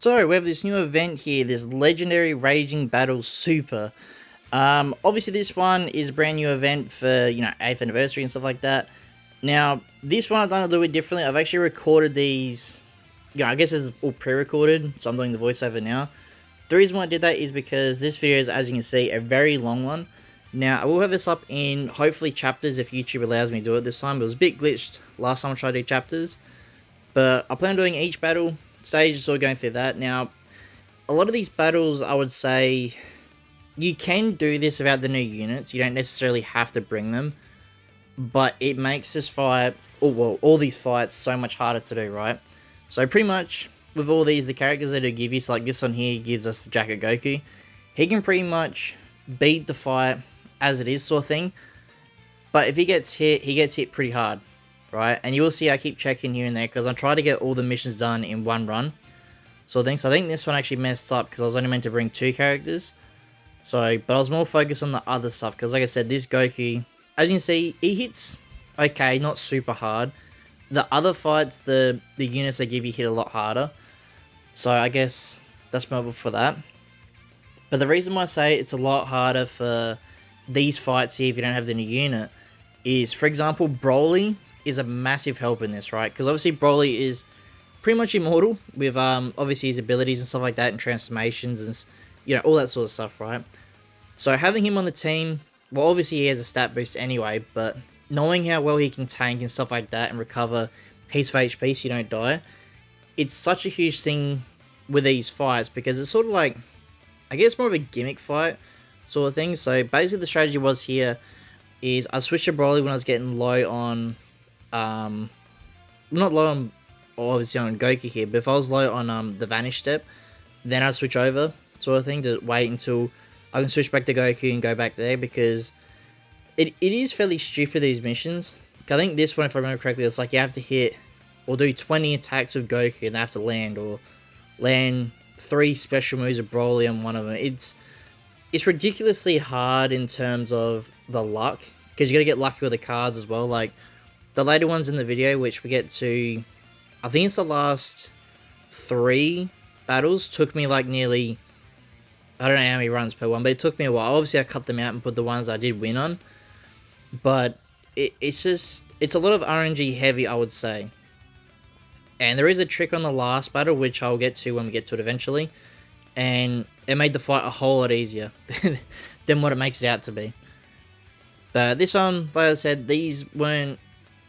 So we have this new event here, this Legendary Raging Battle Super. Obviously this one is a brand new event for, 8th anniversary and stuff like that. Now, this one I've done a little bit differently. I've actually recorded these, I guess it's all pre-recorded, so I'm doing the voiceover now. The reason why I did that is because this video is, as you can see, a very long one. Now, I will have this up in, hopefully, chapters if YouTube allows me to do it this time. It was a bit glitched last time I tried to do chapters. But I plan on doing each battle stage, sort of going through that. Now, a lot of these battles, I would say, you can do this without the new units. You don't necessarily have to bring them. But it makes this fight, all these fights, so much harder to do, right? So pretty much, with all these, the characters that it give you, so like this one here gives us the Jacket Goku. He can pretty much beat the fight as it is, sort of thing. But if he gets hit pretty hard, right? And you will see I keep checking here and there, because I try to get all the missions done in one run. So I think this one actually messed up, because I was only meant to bring 2 characters. So, but I was more focused on the other stuff, because like I said, this Goku, as you can see, he hits okay, not super hard. The other fights, the units they give you hit a lot harder. So I guess that's my for that. But the reason why I say it's a lot harder for these fights here if you don't have the new unit is, for example, Broly is a massive help in this, right? Because obviously Broly is pretty much immortal with obviously his abilities and stuff like that and transformations and all that sort of stuff, right? So having him on the team, well, obviously he has a stat boost anyway, but knowing how well he can tank and stuff like that and recover heaps of HP so you don't die, it's such a huge thing with these fights because it's sort of like, I guess more of a gimmick fight sort of thing. So basically the strategy was here is I switched to Broly when I was getting low on, not low on, obviously on Goku here, but if I was low on the Vanish Step, then I'd switch over sort of thing to wait until I can switch back to Goku and go back there, because it is fairly stupid, these missions. I think this one, if I remember correctly, it's like you have to hit or do 20 attacks with Goku and they have to land, or land 3 special moves of Broly on one of them. It's ridiculously hard in terms of the luck, because you got to get lucky with the cards as well. Like the later ones in the video, which we get to, I think it's the last 3 battles, took me like nearly, I don't know how many runs per one, but it took me a while. Obviously I cut them out and put the ones I did win on, but it's a lot of RNG heavy, I would say. And there is a trick on the last battle, which I'll get to when we get to it eventually, and it made the fight a whole lot easier than what it makes it out to be. But this one, like I said, these weren't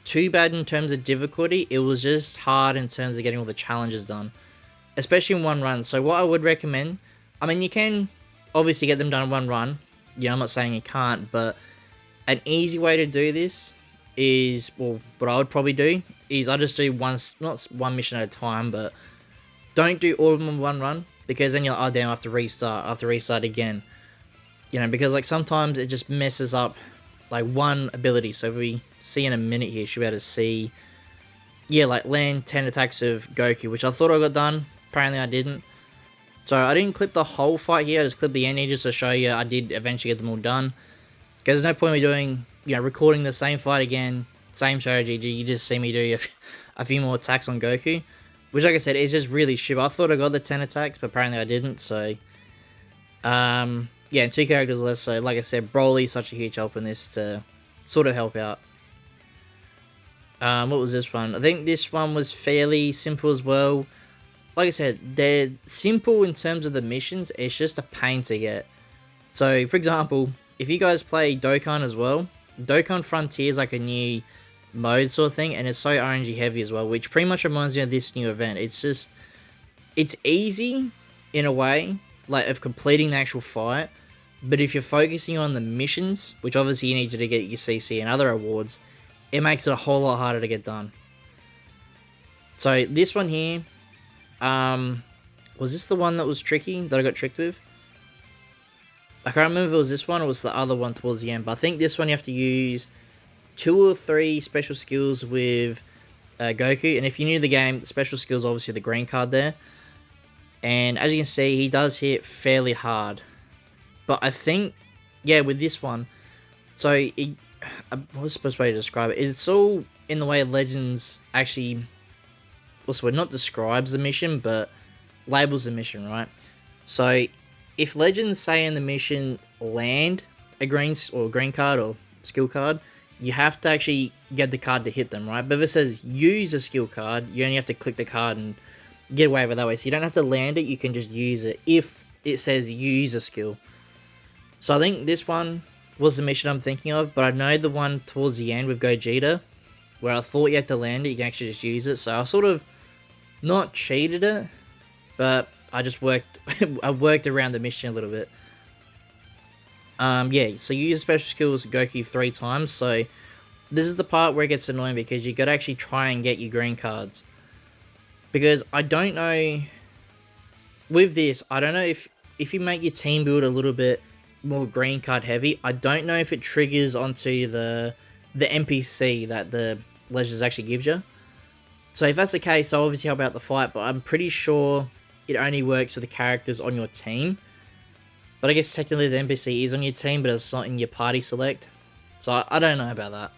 too bad in terms of difficulty. It was just hard in terms of getting all the challenges done, especially in one run. So what I would recommend, I mean, you can obviously get them done in one run. I'm not saying you can't, but an easy way to do this is, well, what I would probably do is I just do not one mission at a time, but don't do all of them in one run, because then you're like, oh damn, I have to restart again. Because like sometimes it just messes up like one ability. So if we see in a minute here, should be able to see, like land 10 attacks of Goku, which I thought I got done. Apparently I didn't. So I didn't clip the whole fight here, I just clipped the ending just to show you I did eventually get them all done. Because there's no point in me doing, recording the same fight again, same strategy, you just see me do a few more attacks on Goku. Which, like I said, is just really stupid. I thought I got the 10 attacks, but apparently I didn't, so... and 2 characters less, so like I said, Broly such a huge help in this to sort of help out. What was this one? I think this one was fairly simple as well. Like I said, they're simple in terms of the missions, it's just a pain to get. So, for example, if you guys play Dokkan as well, Dokkan Frontier is like a new mode sort of thing, and it's so RNG heavy as well, which pretty much reminds me of this new event. It's easy in a way, like of completing the actual fight, but if you're focusing on the missions, which obviously you need to get your CC and other awards, it makes it a whole lot harder to get done. So this one here, was this the one that was tricky, that I got tricked with? I can't remember if it was this one or was the other one towards the end, but I think this one you have to use 2 or 3 special skills with Goku, and if you're new to the game, the special skills obviously the green card there. And as you can see, he does hit fairly hard. But I think, with this one, so what's the best way to describe it? It's all in the way Legends actually, what's the word, not describes the mission, but labels the mission, right? So if legends say in the mission land a green card or skill card, you have to actually get the card to hit them, right? But if it says use a skill card, you only have to click the card and get away with it that way. So you don't have to land it, you can just use it if it says use a skill. So I think this one was the mission I'm thinking of, but I know the one towards the end with Gogeta, where I thought you had to land it, you can actually just use it. So I sort of not cheated it, but I just worked I worked around the mission a little bit. Yeah, so you use special skills Goku 3 times, so this is the part where it gets annoying because you gotta actually try and get your green cards. Because I don't know, with this, I don't know if you make your team build a little bit more green card heavy, I don't know if it triggers onto the NPC that the Legends actually gives you. So if that's the case, I'll obviously help out the fight, but I'm pretty sure it only works for the characters on your team. But I guess technically the NPC is on your team, but it's not in your party select. So I don't know about that.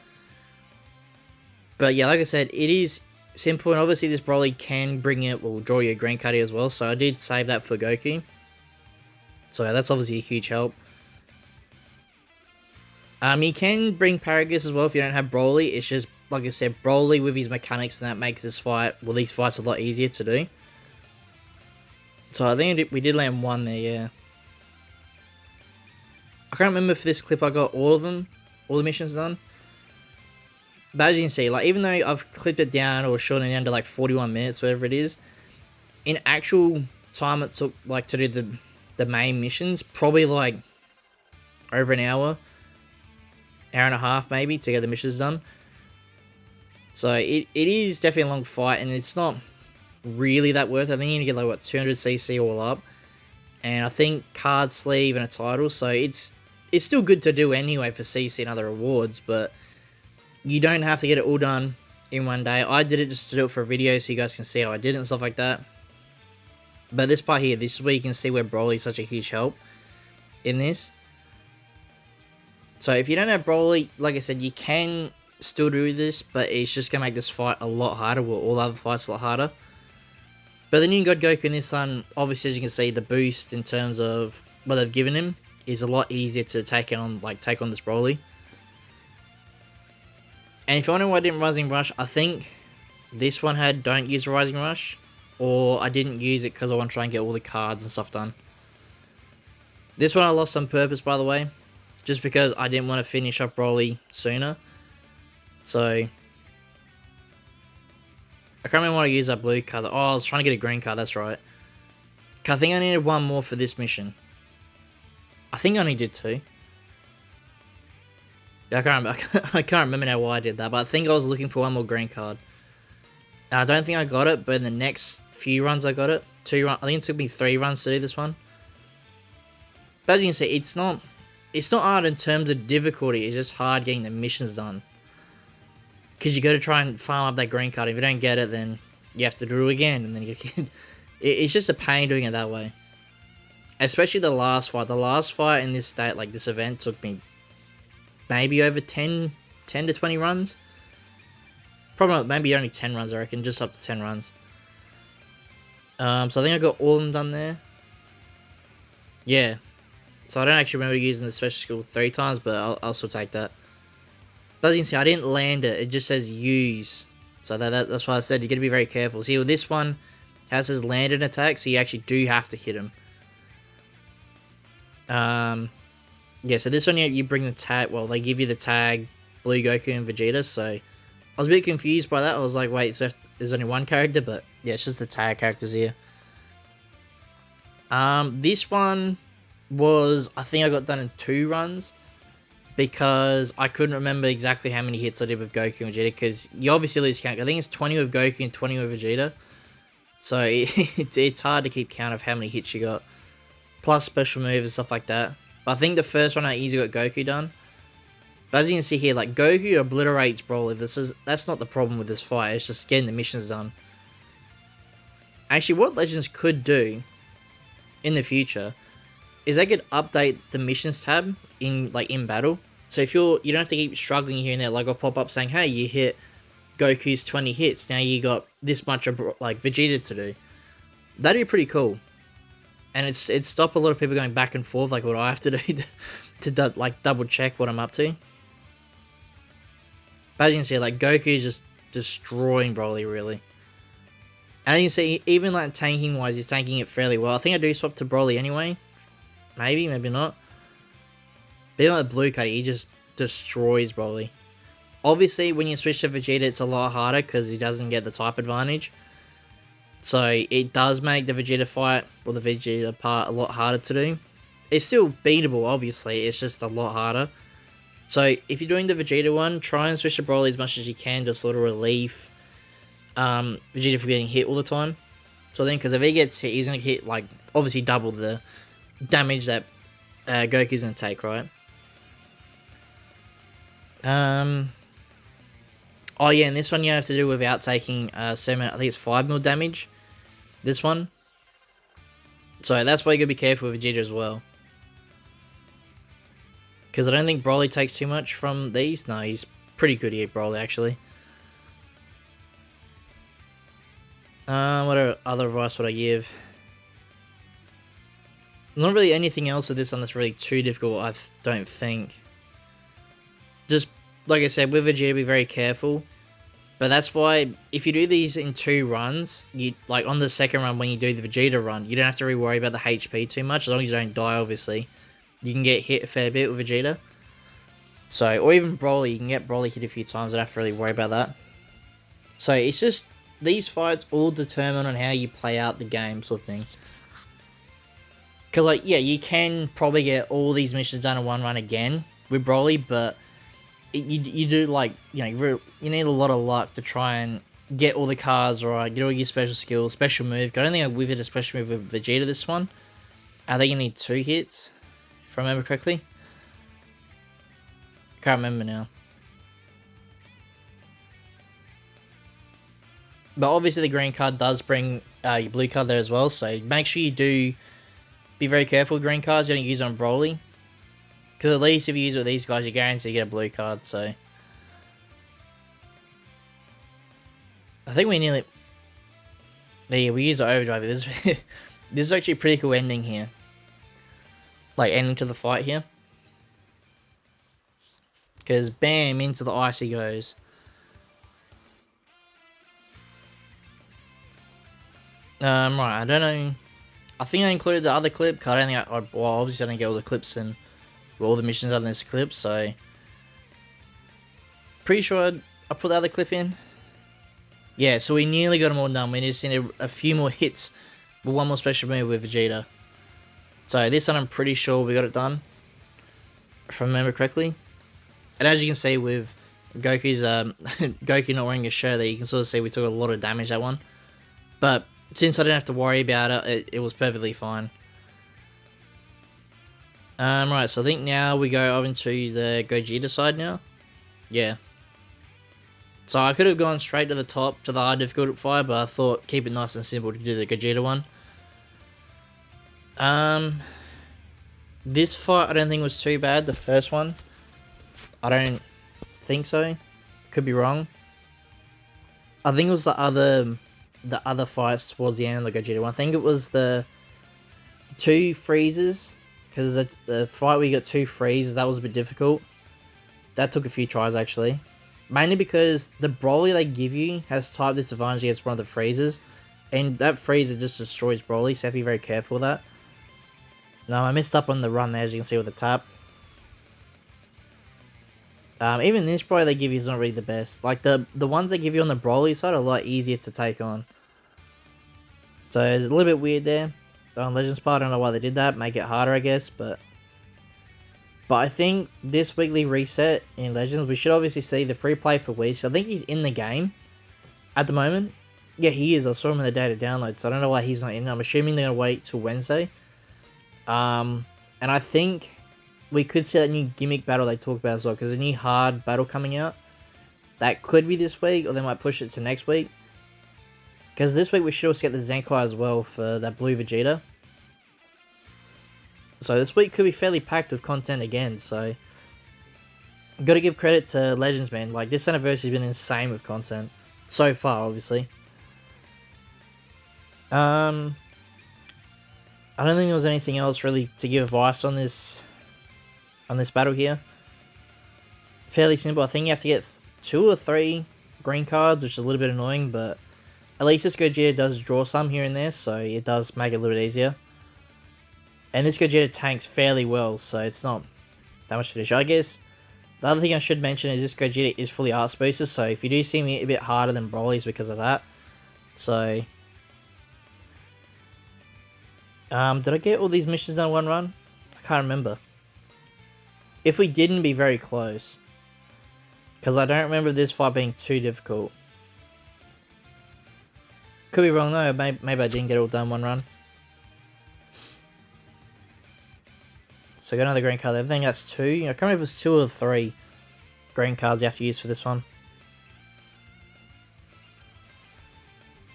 But yeah, like I said, it is simple, and obviously this Broly can bring it, or draw you a green card as well, so I did save that for Goku. So yeah, that's obviously a huge help. You can bring Paragus as well if you don't have Broly. It's just, like I said, Broly with his mechanics, and that makes this fight, well, these fights a lot easier to do. So I think we did land one there, yeah. I can't remember if this clip I got all of them, all the missions done. But as you can see, like, even though I've clipped it down or shortened it down to like 41 minutes, whatever it is, in actual time it took, like, to do the main missions, probably like over an hour and a half maybe to get the missions done. So it is definitely a long fight, and it's not really that worth it. I think you need to get like, what, 200cc all up, and I think card sleeve and a title, so it's still good to do anyway for CC and other rewards, but you don't have to get it all done in one day. I did it just to do it for a video so you guys can see how I did it and stuff like that. But this part here, this is where you can see where Broly is such a huge help in this. So if you don't have Broly, like I said, you can still do this, but it's just going to make this fight a lot harder, well, all other fights a lot harder. But the new God Goku in this one, obviously as you can see, the boost in terms of what they've given him is a lot easier to take on, like, take on this Broly. And if you wonder why I didn't Rising Rush, I think this one had don't use Rising Rush, or I didn't use it because I want to try and get all the cards and stuff done. This one I lost on purpose, by the way, just because I didn't want to finish up Broly sooner. So I can't remember what I used that blue card. Oh, I was trying to get a green card, that's right. I think I needed one more for this mission. I think I only did 2. I can't remember now why I did that, but I think I was looking for one more green card. I don't think I got it, but in the next few runs I got it. 2 runs. I think it took me 3 runs to do this one. But as you can see, it's not hard in terms of difficulty. It's just hard getting the missions done, because you got to try and farm up that green card. If you don't get it, then you have to do it again, and then it's just a pain doing it that way. Especially the last fight. The last fight in this state, like this event, took me maybe over 10 to 20 runs. Probably not, maybe only 10 runs, I reckon, just up to 10 runs. So I think I got all of them done there. Yeah. So I don't actually remember using the special skill 3 times, but I'll still take that. But as you can see, I didn't land it. It just says use. So that's why I said you got to be very careful. See, with this one, how it says land an attack, so you actually do have to hit him. Yeah, so this one you bring the tag, well, they give you the tag Blue Goku and Vegeta, so I was a bit confused by that. I was like, wait, so there's only one character, but yeah, it's just the tag characters here. This one was, I think I got done in 2 runs, because I couldn't remember exactly how many hits I did with Goku and Vegeta, because you obviously lose count. I think it's 20 with Goku and 20 with Vegeta, so it's hard to keep count of how many hits you got, plus special moves and stuff like that. But I think the first one I easily got Goku done. But as you can see here, like, Goku obliterates Broly. That's not the problem with this fight. It's just getting the missions done. Actually, what Legends could do in the future is they could update the missions tab in battle. So if you don't have to keep struggling here and there, like, I'll pop up saying, hey, you hit Goku's 20 hits. Now you got this much of, like, Vegeta to do. That'd be pretty cool. And it'd stop a lot of people going back and forth like what I have to do to like double check what I'm up to. But as you can see, like Goku is just destroying Broly really. And as you can see, even like tanking wise, he's tanking it fairly well. I think I do swap to Broly anyway. Maybe not. But even like the blue card, he just destroys Broly. Obviously, when you switch to Vegeta, it's a lot harder because he doesn't get the type advantage. So it does make the Vegeta fight, or the Vegeta part, a lot harder to do. It's still beatable, obviously, it's just a lot harder. So if you're doing the Vegeta one, try and switch to Broly as much as you can to sort of relieve Vegeta from getting hit all the time. So then, because if he gets hit, he's going to hit, like, obviously double the damage that Goku's going to take, right? Oh yeah, and this one you have to do without taking I think it's 5 mil damage. This one. So that's why you gotta be careful with Vegeta as well. Because I don't think Broly takes too much from these. No, he's pretty good here, Broly, actually. What other advice would I give? Not really anything else with this one that's really too difficult, I don't think. Just, like I said, with Vegeta, be very careful. But that's why, if you do these in 2 runs, you like on the second run when you do the Vegeta run, you don't have to really worry about the HP too much, as long as you don't die, obviously. You can get hit a fair bit with Vegeta. So, or even Broly, you can get Broly hit a few times, don't have to really worry about that. So, it's just, these fights all determine on how you play out the game, sort of thing. Because, like, yeah, you can probably get all these missions done in 1 run again with Broly, but you do, like, you know, you need a lot of luck to try and get all the cards right, get all your special skills, special move. I don't think I withed a special move with Vegeta this one. I think you need 2 hits, if I remember correctly. Can't remember now. But obviously the green card does bring your blue card there as well, so make sure you do be very careful with green cards. You don't use it on Broly. Because at least if you use it with these guys, you're guaranteed to get a blue card, so... I think we nearly... Yeah, we use the overdrive. This is actually a pretty cool ending here. Like, ending to the fight here. Because, bam, into the ice he goes. Right, I don't know... I think I included the other clip, because I don't think well, obviously I don't get all the clips and... all the missions are in this clip, so... Pretty sure I put the other clip in. Yeah, so we nearly got them all done. We just need a few more hits with 1 more special move with Vegeta. So this one I'm pretty sure we got it done, if I remember correctly. And as you can see with Goku's Goku not wearing a shirt there, you can sort of see we took a lot of damage that one. But since I didn't have to worry about it, it was perfectly fine. Right, so I think now we go over into the Gogeta side now. Yeah. So I could have gone straight to the top, to the hard difficulty fight, but I thought keep it nice and simple to do the Gogeta one. This fight I don't think was too bad, the first one. I don't think so. Could be wrong. I think it was the other fights towards the end of the Gogeta one. I think it was the 2 freezes. Because the fight where you got 2 freezes, that was a bit difficult. That took a few tries, actually. Mainly because the Broly they give you has type disadvantage against one of the freezes. And that freezer just destroys Broly, so you have to be very careful with that. No, I messed up on the run there, as you can see with the tap. Even this Broly they give you is not really the best. Like, the ones they give you on the Broly side are a lot easier to take on. So, it's a little bit weird there. On Legends part, I don't know why they did that, make it harder I guess, but I think this weekly reset in Legends, we should obviously see the free play for weeks. I think he's in the game at the moment. Yeah, he is. I saw him in the data download, so I don't know why he's not in. I'm assuming they're going to wait till Wednesday. And I think we could see that new gimmick battle they talked about as well, because a new hard battle coming out. That could be this week, or they might push it to next week. Because this week we should also get the Zenkai as well for that blue Vegeta. So this week could be fairly packed with content again, so... Gotta give credit to Legends, man. Like, this anniversary has been insane with content. So far, obviously. I don't think there was anything else really to give advice on this battle here. Fairly simple. I think you have to get 2 or 3 green cards, which is a little bit annoying, but at least this Gogeta does draw some here and there, so it does make it a little bit easier. And this Gogeta tanks fairly well, so it's not that much of an issue. I guess the other thing I should mention is this Gogeta is fully art boosted, so if you do see me a bit harder than Broly's because of that. So, did I get all these missions in one run? I can't remember. If we didn't, be very close. Because I don't remember this fight being too difficult. Could be wrong though, maybe I didn't get it all done in one run. So got another green card there. I think that's 2. I can't remember if it's 2 or 3 green cards you have to use for this one.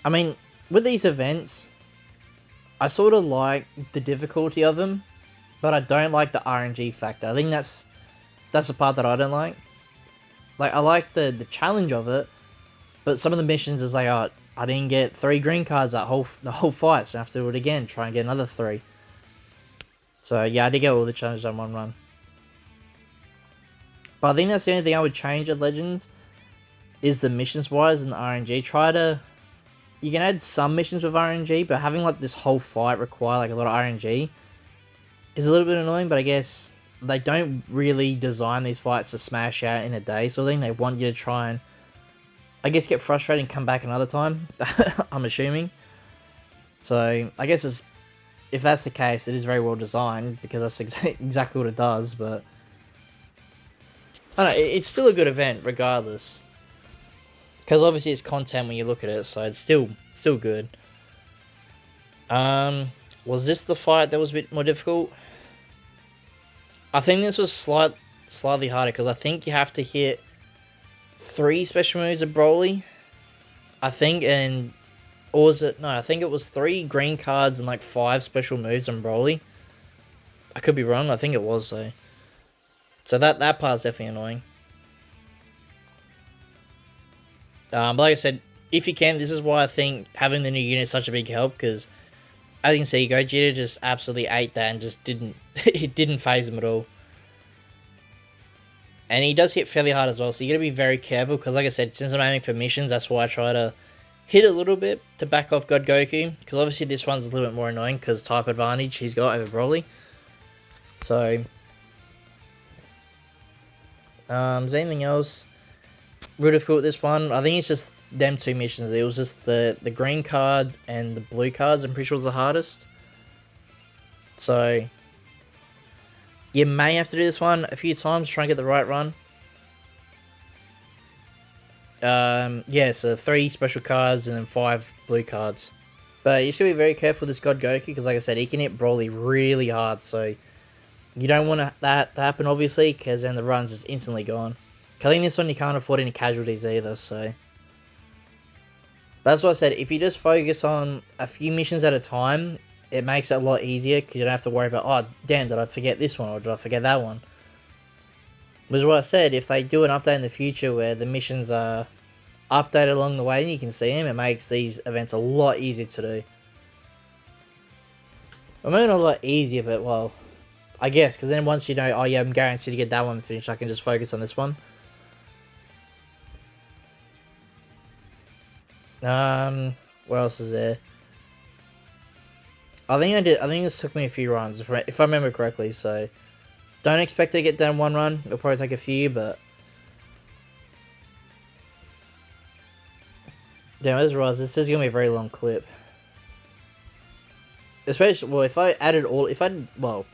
I mean, with these events, I sort of like the difficulty of them, but I don't like the RNG factor. I think that's the part that I don't like. Like, I like the challenge of it, but some of the missions is like, oh, I didn't get 3 green cards the whole fight, so I have to do it again, try and get another 3. So yeah, I did get all the challenges on one run. But I think that's the only thing I would change at Legends, is the missions wise and the RNG. You can add some missions with RNG, but having like this whole fight require like a lot of RNG is a little bit annoying, but I guess they don't really design these fights to smash out in a day, so I think they want you to try and, I guess, get frustrated and come back another time, I'm assuming. So, I guess if that's the case, it is very well designed, because that's exactly what it does, but I don't know, it's still a good event, regardless. Because obviously it's content when you look at it, so it's still good. Was this the fight that was a bit more difficult? I think this was slightly harder, because I think you have to hit 3 special moves of Broly, I think, or was it, no, I think it was 3 green cards and like 5 special moves on Broly. I could be wrong, I think it was though. So that part's definitely annoying. But like I said, if you can, this is why I think having the new unit is such a big help, because as you can see, Gogeta just absolutely ate that and just it didn't phase him at all. And he does hit fairly hard as well, so you gotta be very careful, because like I said, since I'm aiming for missions, that's why I try to hit a little bit to back off God Goku, because obviously this one's a little bit more annoying, because type advantage he's got over Broly. So, is there anything else real difficult with this one? I think it's just them 2 missions. It was just the green cards and the blue cards, I'm pretty sure was the hardest. So, you may have to do this one a few times to try and get the right run. Yeah, so 3 special cards and then 5 blue cards. But you should be very careful with this God Goku, because like I said, he can hit Broly really hard, so you don't want that to happen, obviously, because then the run's just instantly gone. I think this one you can't afford any casualties either, so that's what I said. If you just focus on a few missions at a time, it makes it a lot easier, because you don't have to worry about, oh, damn, did I forget this one, or did I forget that one? Which is what I said, if they do an update in the future where the missions are updated along the way and you can see them, it makes these events a lot easier to do. I mean, not a lot easier, but, well, I guess, because then once you know, oh yeah, I'm guaranteed to get that one finished, I can just focus on this one. What else is there? I think this took me a few runs, if I remember correctly, so don't expect to get done in one run. It'll probably take a few, but damn, I just realized this is gonna be a very long clip. Especially, well, well,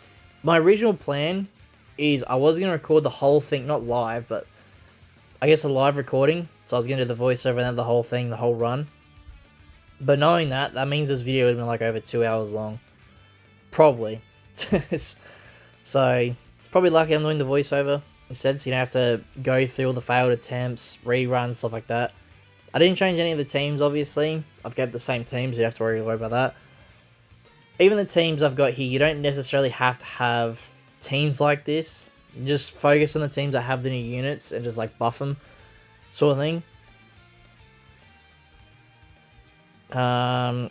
my original plan is I was gonna record the whole thing, not live, but I guess a live recording. So I was gonna do the voiceover and then the whole thing, the whole run. But knowing that means this video would have been like over 2 hours long. Probably. So, it's probably lucky I'm doing the voiceover instead, so you don't have to go through all the failed attempts, reruns, stuff like that. I didn't change any of the teams, obviously. I've kept the same teams, so you don't have to worry about that. Even the teams I've got here, you don't necessarily have to have teams like this. You just focus on the teams that have the new units and just like buff them, sort of thing. How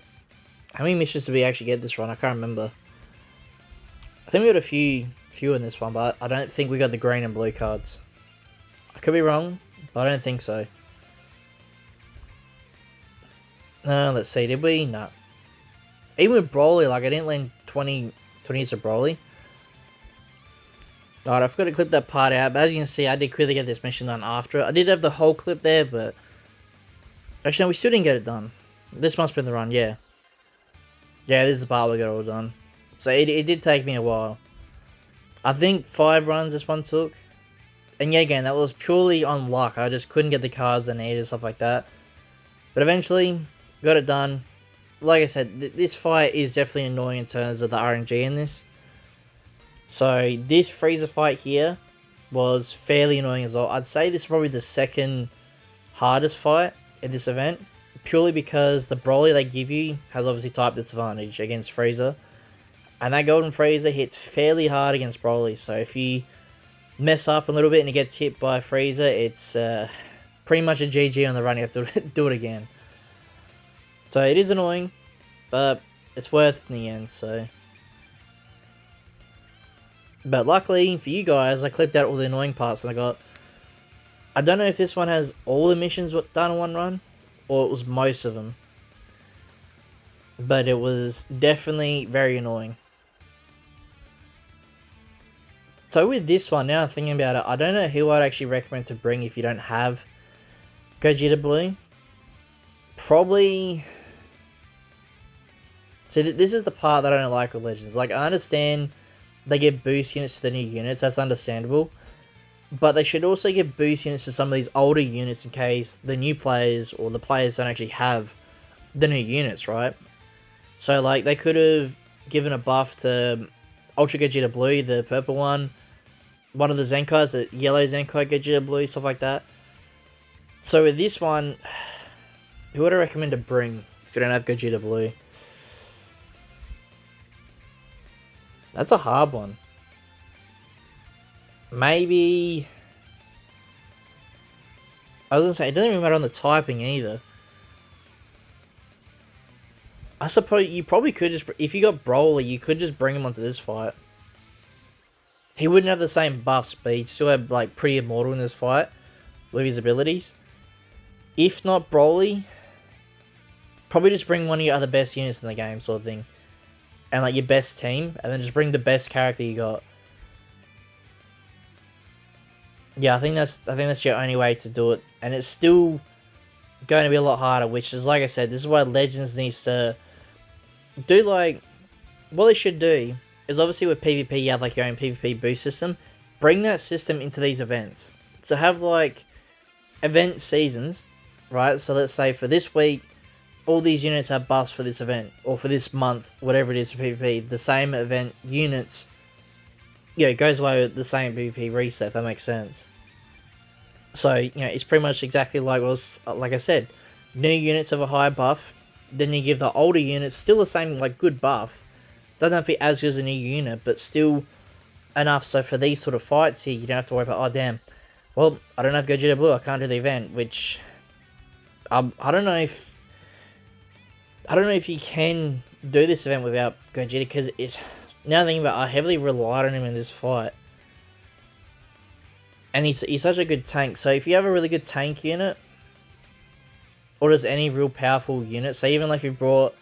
many missions did we actually get this run? I can't remember. I think we got a few in this one, but I don't think we got the green and blue cards. I could be wrong, but I don't think so. Let's see, did we? No. Even with Broly, like, I didn't land 20 hits of Broly. Alright, I forgot to clip that part out, but as you can see, I did quickly get this mission done after it. I did have the whole clip there, but... Actually, no, we still didn't get it done. This must have been the run, yeah. Yeah, this is the part we got it all done. So it did take me a while. I think 5 runs this one took. And yeah, again, that was purely on luck. I just couldn't get the cards I needed, stuff like that. But eventually, got it done. Like I said, this fight is definitely annoying in terms of the RNG in this. So this Frieza fight here was fairly annoying as well. I'd say this is probably the second hardest fight in this event. Purely because the Broly they give you has obviously type disadvantage against Frieza. And that Golden Frieza hits fairly hard against Broly. So if you mess up a little bit and he gets hit by Frieza, it's pretty much a GG on the run. You have to do it again. So it is annoying, but it's worth in the end, so. But luckily for you guys, I clipped out all the annoying parts and I don't know if this one has all the missions done in one run, or it was most of them. But it was definitely very annoying. So with this one, now I'm thinking about it, I don't know who I'd actually recommend to bring if you don't have Gogeta Blue. Probably... So this is the part that I don't like with Legends. Like, I understand they give boost units to the new units, that's understandable. But they should also give boost units to some of these older units in case the new players or the players don't actually have the new units, right? So, like, they could have given a buff to Ultra Gogeta Blue, the purple one of the Zenkais, the yellow Zenkai Gogeta Blue, stuff like that. So with this one, who would I recommend to bring if you don't have Gogeta Blue? That's a hard one. Maybe... I was gonna say, it doesn't even matter on the typing either. I suppose you probably could just... If you got Broly, you could just bring him onto this fight. He wouldn't have the same buffs, but he'd still have, like, pretty immortal in this fight with his abilities. If not Broly, probably just bring one of your other best units in the game, sort of thing. And, like, your best team, and then just bring the best character you got. Yeah, I think that's your only way to do it. And it's still going to be a lot harder, which is, like I said, this is why Legends needs to do, like... What they should do is, obviously with PvP, you have, like, your own PvP boost system. Bring that system into these events. So have, like, event seasons, right? So let's say for this week, all these units have buffs for this event, or for this month, whatever it is for PvP. The same event units, you know, it goes away with the same PvP reset, if that makes sense. So, you know, it's pretty much exactly like like I said, new units have a higher buff, then you give the older units still the same, like, good buff. Doesn't have to be as good as a new unit, but still enough so for these sort of fights here, you don't have to worry about, oh damn, well, I don't have Gogeta Blue, I can't do the event, which, I don't know if you can do this event without Gogeta, because now thinking about it, I heavily relied on him in this fight. And he's such a good tank, so if you have a really good tank unit, or just any real powerful unit, so even like if you brought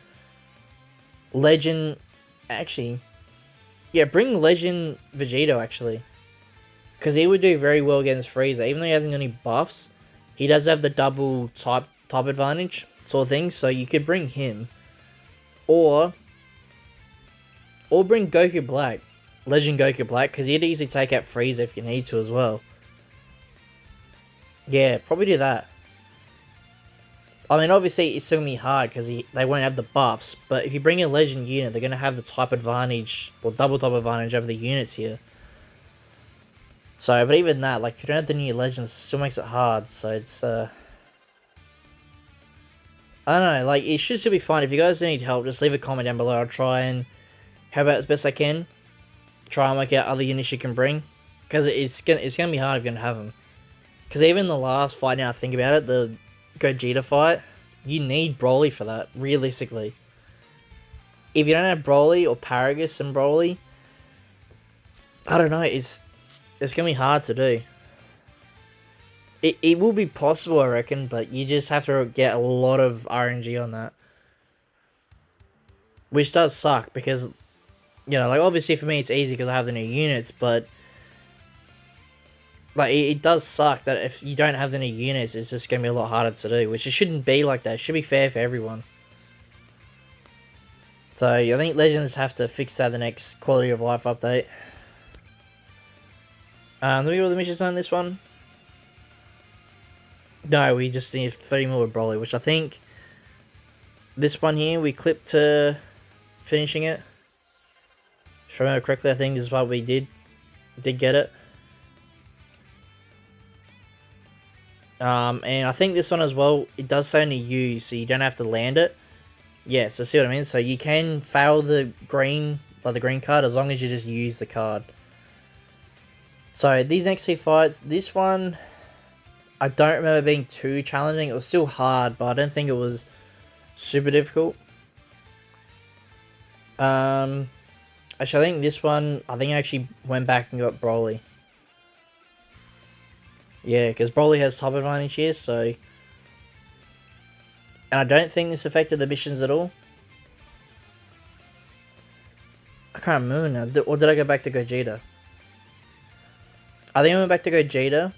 Legend, actually, yeah, bring Legend Vegito, actually. Because he would do very well against Frieza, even though he hasn't got any buffs, he does have the double type advantage, sort of thing, so you could bring him. Or bring Goku Black, Legend Goku Black, because he'd easily take out Frieza if you need to as well. Yeah, probably do that. I mean, obviously, it's still going to be hard because they won't have the buffs, but if you bring a Legend unit, they're going to have the type advantage, or double type advantage over the units here. So, but even that, like, if you don't have the new Legends, it still makes it hard, so it's, I don't know, like, it should still be fun. If you guys need help, just leave a comment down below. I'll try and help out as best I can. Try and work out other units you can bring, because it's gonna be hard if you're going to have them. Because even the last fight, now I think about it, the Gogeta fight, you need Broly for that, realistically. If you don't have Broly or Paragus and Broly, I don't know. It's gonna be hard to do. It will be possible, I reckon, but you just have to get a lot of RNG on that, which does suck because, you know, like obviously for me it's easy because I have the new units, but like it does suck that if you don't have the new units, it's just gonna be a lot harder to do, which it shouldn't be like that. It should be fair for everyone. So I think Legends have to fix that the next quality of life update. Let me get all the missions on this one. No, we just need 30 more with Broly, which I think this one here we clipped to finishing it. If I remember correctly, I think this is what we did get it. And I think this one as well, it does say only use, so you don't have to land it. Yeah, so see what I mean? So you can fail the green, like the green card, as long as you just use the card. So these next two fights, this one, I don't remember being too challenging. It was still hard, but I don't think it was super difficult. Actually, I think this one, I actually went back and got Broly. Yeah, because Broly has top advantage here, so... And I don't think this affected the missions at all. I can't remember now. Or did I go back to Gogeta? I think I went back to Gogeta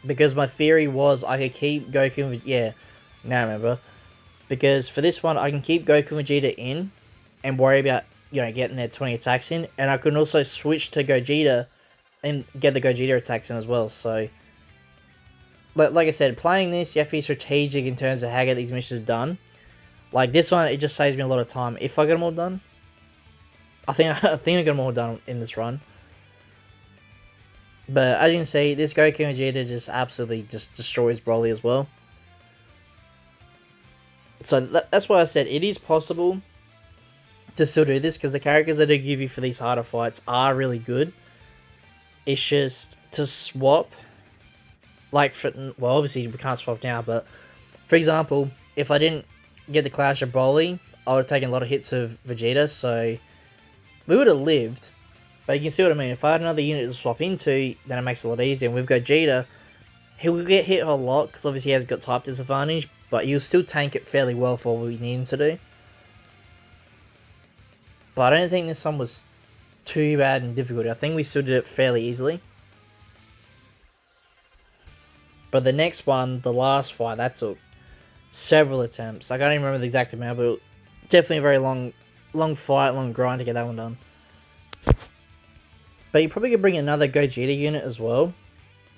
because my theory was I could keep Goku with... Yeah, now I remember. Because for this one, I can keep Goku and Vegeta in and worry about, you know, getting their 20 attacks in. And I can also switch to Gogeta and get the Gogeta attacks in as well, so... But like I said, playing this, you have to be strategic in terms of how to get these missions done. Like this one, it just saves me a lot of time. If I get them all done, I think I got them all done in this run. But as you can see, this Goku and Vegeta just absolutely just destroys Broly as well. So that's why I said it is possible to still do this, because the characters that they give you for these harder fights are really good. It's just to swap. Like, well, obviously we can't swap now, but for example, if I didn't get the Clash of Broly, I would have taken a lot of hits of Vegeta, so we would have lived. But you can see what I mean. If I had another unit to swap into, then it makes it a lot easier. And with Gogeta, he will get hit a lot, because obviously he has got type disadvantage, but he'll still tank it fairly well for what we need him to do. But I don't think this one was too bad in difficulty. I think we still did it fairly easily. But the next one, the last fight, that took several attempts. I can't even remember the exact amount, but definitely a very long fight, long grind to get that one done. But you probably could bring another Gogeta unit as well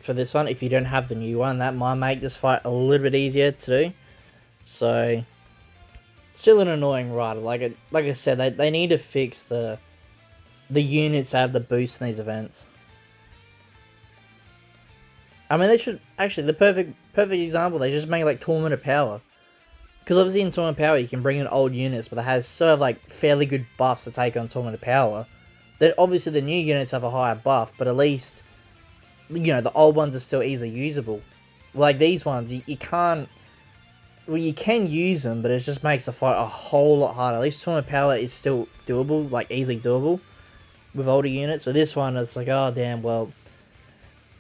for this one if you don't have the new one. That might make this fight a little bit easier to do. So, still an annoying rider. Like I said, they need to fix the units that have the boost in these events. I mean, they should, actually, the perfect example, they just make like Tournament of Power. Because obviously in Tournament of Power, you can bring in old units, but they have sort of like fairly good buffs to take on Tournament of Power. Then obviously the new units have a higher buff, but at least, you know, the old ones are still easily usable. Like these ones, you can't, well, you can use them, but it just makes the fight a whole lot harder. At least Tournament of Power is still doable, like easily doable with older units. So this one, it's like, oh damn, well,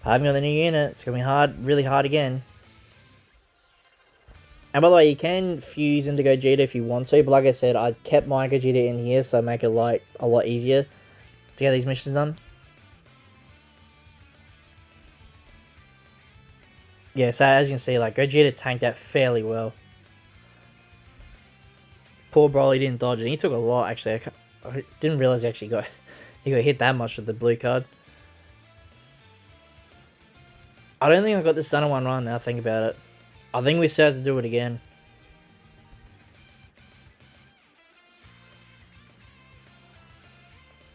I haven't got the new unit. It's going to be hard, really hard again. And by the way, you can fuse into Gogeta if you want to, but like I said, I kept my Gogeta in here, so make it like a lot easier to get these missions done. Yeah, so as you can see, like Gogeta tanked that fairly well. Poor Broly didn't dodge it. He took a lot, actually. I didn't realize he actually got hit that much with the blue card. I don't think I got this done in one run now I think about it. I think we still have to do it again.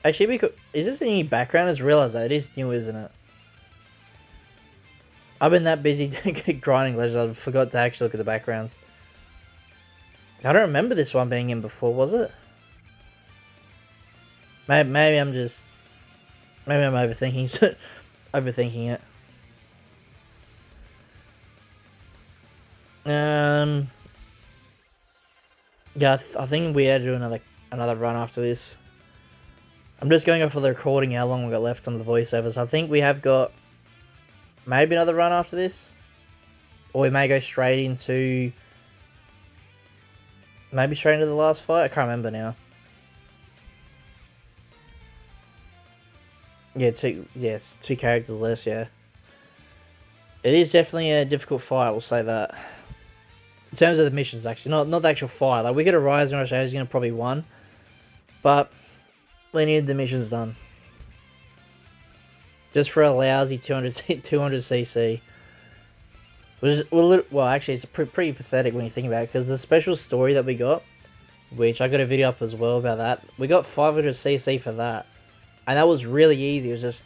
Actually, because, is this a new background? I just realised that it is new, isn't it? I've been that busy grinding Legends, I forgot to actually look at the backgrounds. I don't remember this one being in before, was it? Maybe I'm just... Maybe I'm overthinking it. Yeah, I think we had to do another run after this. I'm just going off of the recording how long we got left on the voiceovers. I think we have got maybe another run after this. Or we may go straight into... maybe straight into the last fight? I can't remember now. Yeah, two characters less, yeah. It is definitely a difficult fight, we'll say that. In terms of the missions, actually. Not the actual fight. Like, we could have Rising Rush, I was going to probably won. But, we needed the missions done. Just for a lousy 200cc. Well, actually, it's pretty pathetic when you think about it. Because the special story that we got, which I got a video up as well about that. We got 500cc for that. And that was really easy. It was just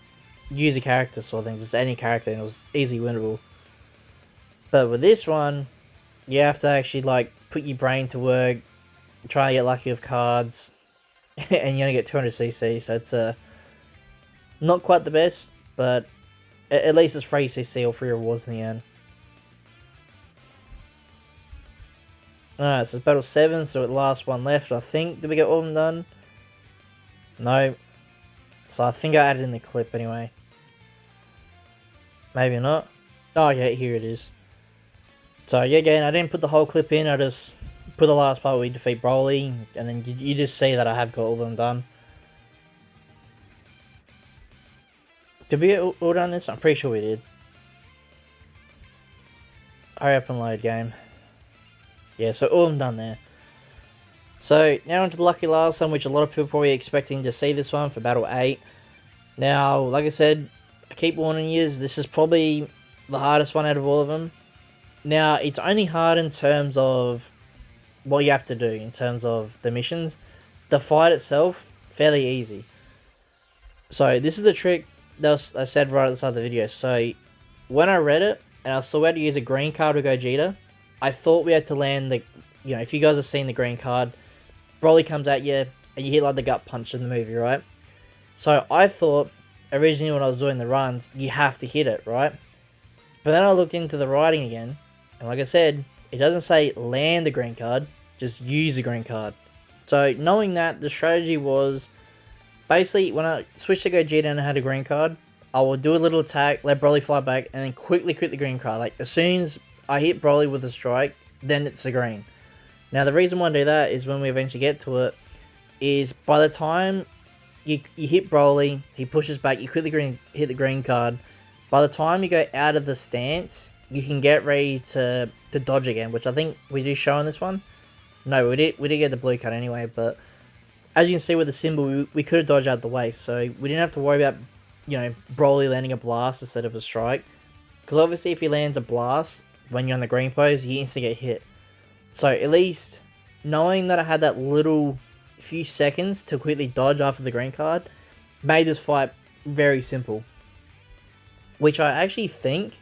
use a character sort of thing. Just any character, and it was easy winnable. But with this one, you have to actually, like, put your brain to work, try to get lucky with cards, and you only get 200cc, so it's not quite the best, but at least it's free CC or free rewards in the end. Alright, so it's Battle 7, so the last one left, I think. Did we get all of them done? No. So I think I added in the clip anyway. Maybe not. Oh yeah, here it is. So yeah, again, I didn't put the whole clip in, I just put the last part where we defeat Broly, and then you just see that I have got all of them done. Did we get all done this? I'm pretty sure we did. Hurry up and load, game. Yeah, so all of them done there. So, now onto the lucky last one, which a lot of people are probably expecting to see this one for Battle 8. Now, like I said, I keep warning you, this is probably the hardest one out of all of them. Now, it's only hard in terms of what you have to do, in terms of the missions. The fight itself, fairly easy. So, this is the trick that I said right at the start of the video. So, when I read it, and I saw how to use a green card with Gogeta, I thought we had to land the, you know, if you guys have seen the green card, Broly comes at you, and you hit like the gut punch in the movie, right? So, I thought, originally when I was doing the runs, you have to hit it, right? But then I looked into the writing again, and like I said, it doesn't say land the green card, just use the green card. So, knowing that, the strategy was, basically, when I switched to Gogeta and I had a green card, I would do a little attack, let Broly fly back, and then quickly quit the green card. Like, as soon as I hit Broly with a strike, then it's a green. Now, the reason why I do that is when we eventually get to it, is by the time you hit Broly, he pushes back, you quickly hit the green card, by the time you go out of the stance, you can get ready to dodge again, which I think we do show on this one. No, we did get the blue card anyway, but as you can see with the symbol, we could have dodged out the way, so we didn't have to worry about, you know, Broly landing a blast instead of a strike. Because obviously if he lands a blast when you're on the green pose, you instantly get hit. So at least knowing that I had that little few seconds to quickly dodge after the green card made this fight very simple. Which I actually think,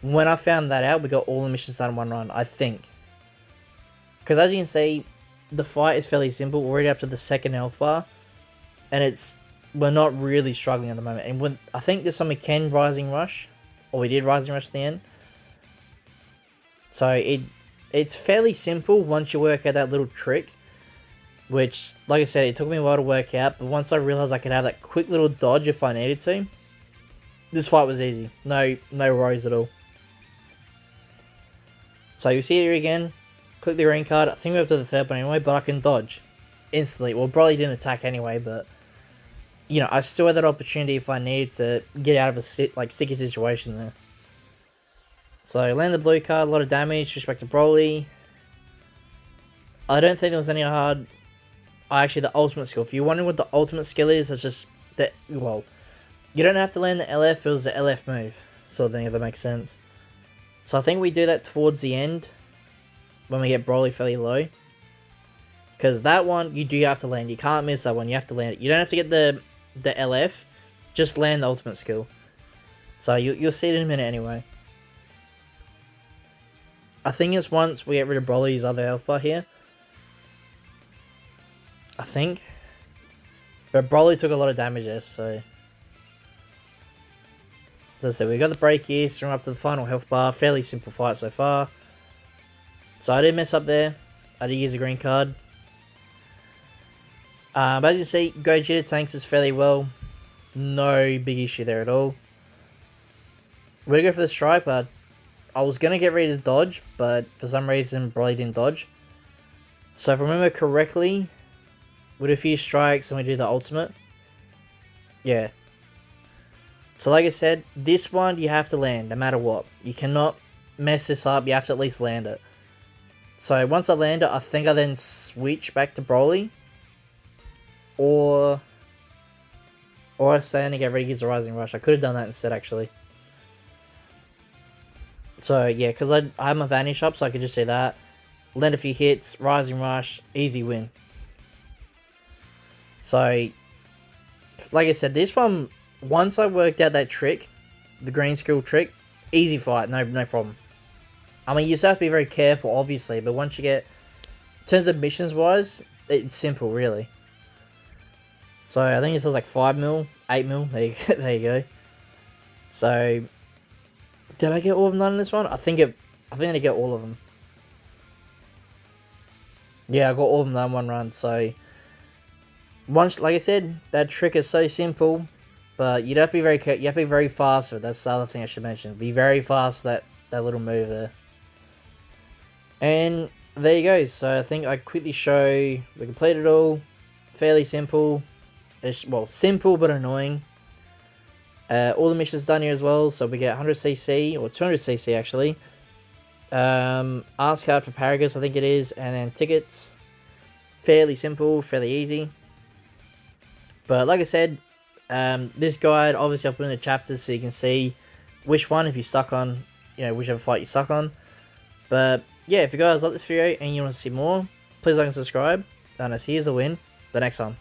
when I found that out, we got all the missions done in one run, I think. Because as you can see, the fight is fairly simple. We're already up to the second health bar. And we're not really struggling at the moment. And I think this time we can Rising Rush. Or we did Rising Rush at the end. So it's fairly simple once you work out that little trick. Which, like I said, it took me a while to work out. But once I realized I could have that quick little dodge if I needed to, this fight was easy. No worries at all. So you see it here again. Click the green card. I think we're up to the third one anyway, but I can dodge instantly. Well, Broly didn't attack anyway, but you know, I still had that opportunity if I needed to get out of a sticky situation there. So I landed the blue card, a lot of damage, switch back to Broly. I don't think there was any hard. Actually, the ultimate skill. If you're wondering what the ultimate skill is, it's just that, well, you don't have to land the LF, it was the LF move, sort of thing, if that makes sense. So I think we do that towards the end, when we get Broly fairly low. Because that one, you do have to land. You can't miss that one, you have to land it. You don't have to get the LF, just land the ultimate skill. So you'll see it in a minute anyway. I think it's once we get rid of Broly's other health bar here. I think. But Broly took a lot of damage there, so. As I said, we got the break here, so we're up to the final health bar. Fairly simple fight so far. So I did mess up there. I did use a green card. But as you see, Gogeta tanks is fairly well. No big issue there at all. We're going to go for the strike, but I was going to get ready to dodge, but for some reason, Broly didn't dodge. So if I remember correctly, with a few strikes and we do the ultimate. Yeah. So like I said, this one you have to land, no matter what. You cannot mess this up, you have to at least land it. So once I land it, I think I then switch back to Broly. Or I stand and get ready to use the Rising Rush. I could have done that instead, actually. So yeah, because I have my Vanish up, so I could just do that. Land a few hits, Rising Rush, easy win. So, like I said, this one, once I worked out that trick, the green skill trick, easy fight, no problem. I mean, you just have to be very careful, obviously, but once you get, in terms of missions wise, it's simple, really. So, I think it says like 5 mil, 8 mil, there you go. So, did I get all of them done in this one? I think I get all of them. Yeah, I got all of them done in one run, so... Once, like I said, that trick is so simple, but you have to be very you have to be very fast with it. That's the other thing I should mention. Be very fast with that little move there. And there you go. So I think I quickly show we completed it all. Fairly simple. It's, well, simple but annoying. All the missions done here as well. So we get 100cc or 200cc actually. Ask card for Paragus, I think it is, and then tickets. Fairly simple, fairly easy. But like I said, this guide, obviously I'll put in the chapters so you can see which one, if you're stuck on, you know, whichever fight you're stuck on. But yeah, if you guys like this video and you want to see more, please like and subscribe. And I'll see you as a win the next time.